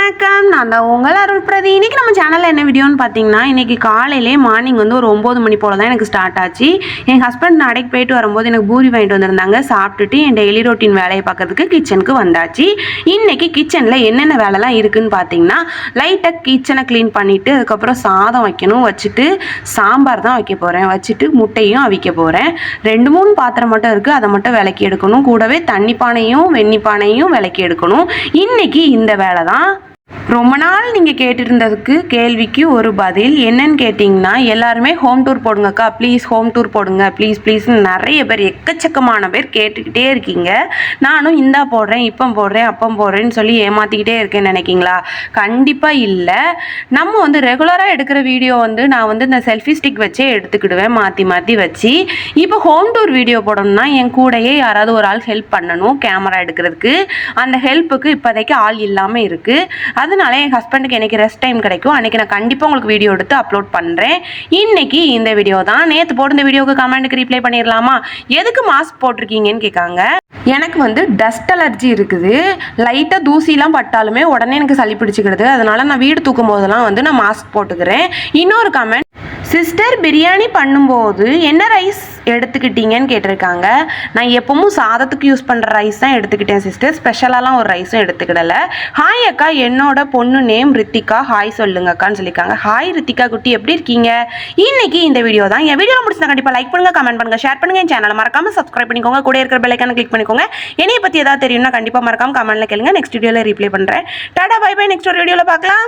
வணக்கம். நான் தான் உங்கள் அருள் பிரதி. இன்றைக்கி நம்ம சேனலில் என்ன வீடியோன்னு பார்த்தீங்கன்னா, இன்றைக்கி காலையிலே மார்னிங் வந்து ஒரு 9 மணி போல் தான் எனக்கு ஸ்டார்ட் ஆச்சு. என் ஹஸ்பண்ட் நடைக்கு போயிட்டு வரும்போது எனக்கு பூரி வாங்கிட்டு வந்திருந்தாங்க. சாப்பிட்டுட்டு என் டெய்லி ரொட்டீன் வேலையை பார்க்கறதுக்கு கிச்சனுக்கு வந்தாச்சு. இன்றைக்கி கிச்சனில் என்னென்ன வேலைலாம் இருக்குதுன்னு பார்த்தீங்கன்னா, லைட்டாக கிச்சனை க்ளீன் பண்ணிவிட்டு அதுக்கப்புறம் சாதம் வைக்கணும். வச்சுட்டு சாம்பார் தான் வைக்க போகிறேன். வச்சுட்டு முட்டையும் அவிக்க போகிறேன். 2-3 பாத்திரம் மட்டும் இருக்குது, அதை மட்டும் விளக்கி எடுக்கணும். கூடவே தண்ணி பானையும் வெண்ணி பானையும் விளக்கி எடுக்கணும். இன்றைக்கி இந்த வேலை தான். ரொம்ப நாள் நீங்கள் கேட்டுருந்ததுக்கு கேள்விக்கு ஒரு பதில் என்னன்னு கேட்டிங்கன்னா, எல்லாருமே ஹோம் டூர் போடுங்கக்கா, ப்ளீஸ் ஹோம் டூர் போடுங்க, ப்ளீஸ் ப்ளீஸ்னு நிறைய பேர், எக்கச்சக்கமான பேர் கேட்டுக்கிட்டே இருக்கீங்க. நானும் இந்தா போடுறேன், இப்போ போடுறேன், அப்போ போடுறேன்னு சொல்லி ஏமாற்றிக்கிட்டே இருக்கேன்னு நினைக்கிங்களா? கண்டிப்பாக இல்லை. நம்ம வந்து ரெகுலராக எடுக்கிற வீடியோ வந்து நான் வந்து இந்த செல்ஃபி ஸ்டிக் வச்சே எடுத்துக்கிடுவேன், மாற்றி மாற்றி வச்சு. இப்போ ஹோம் டூர் வீடியோ போடணும்னா என் கூடயே யாராவது ஒரு ஆள் ஹெல்ப் பண்ணணும் கேமரா எடுக்கிறதுக்கு. அந்த ஹெல்ப்புக்கு இப்போதைக்கு ஆள் இல்லாமல் இருக்குது. அதனால என் ஹஸ்பண்டுக்கு எனக்கு ரெஸ்ட் டைம் கிடைக்கும். அன்றைக்கி நான் கண்டிப்பாக உங்களுக்கு வீடியோ எடுத்து அப்லோட் பண்ணுறேன். இன்றைக்கி இந்த வீடியோ தான். நேற்று போட்டு இந்த வீடியோவுக்கு கமெண்ட்டுக்கு ரிப்ளை பண்ணிடலாமா? எதுக்கு மாஸ்க் போட்டிருக்கீங்கன்னு கேட்காங்க. எனக்கு வந்து டஸ்ட் அலர்ஜி இருக்குது. லைட்டாக தூசிலாம் பட்டாலுமே உடனே எனக்கு சளி பிடிச்சிக்கிடுது. அதனால் நான் வீடு தூக்கும் போதெல்லாம் வந்து நான் மாஸ்க் போட்டுக்கிறேன். இன்னொரு கமெண்ட், சிஸ்டர் பிரியாணி பண்ணும்போது என்ன ரைஸ் எடுத்துக்கிட்டீங்கன்னு கேட்டிருக்காங்க. நான் எப்பவும் சாதத்துக்கு யூஸ் பண்ணுற ரைஸ் தான் எடுத்துக்கிட்டேன் சிஸ்டர். ஸ்பெஷலாலாம் ஒரு ரைஸும் எடுத்துக்கிடலை. ஹாய் அக்கா, என்னோட பொண்ணு நேம் ரித்திகா, ஹாய் சொல்லுங்க அக்கான்னு சொல்லியிருக்காங்க. ஹாய் ரித்திகா குட்டி, எப்படி இருக்கீங்க? இன்னைக்கு இந்த வீடியோ தான். என் வீடியோ முடிச்சுனா கண்டிப்பாக லைக் பண்ணுங்கள், கமெண்ட் பண்ணுங்கள், ஷேர் பண்ணுங்கள். என் சேனலை மறக்காமல் சப்ஸ்கிரைப் பண்ணிக்கோங்க. கூட இருக்கிற பெல் ஐக்கானை கிளிக் பண்ணிக்கோங்க. என்னைய பற்றி ஏதாவது தெரியும்னா கண்டிப்பாக மறக்காமல் கமெண்ட்டில் கேளுங்க. நெக்ஸ்ட் வீடியோவில் ரிப்ளை பண்ணுறேன். Tata bye by. நெக்ஸ்ட் ஒரு வீடியோவில் பார்க்கலாம்.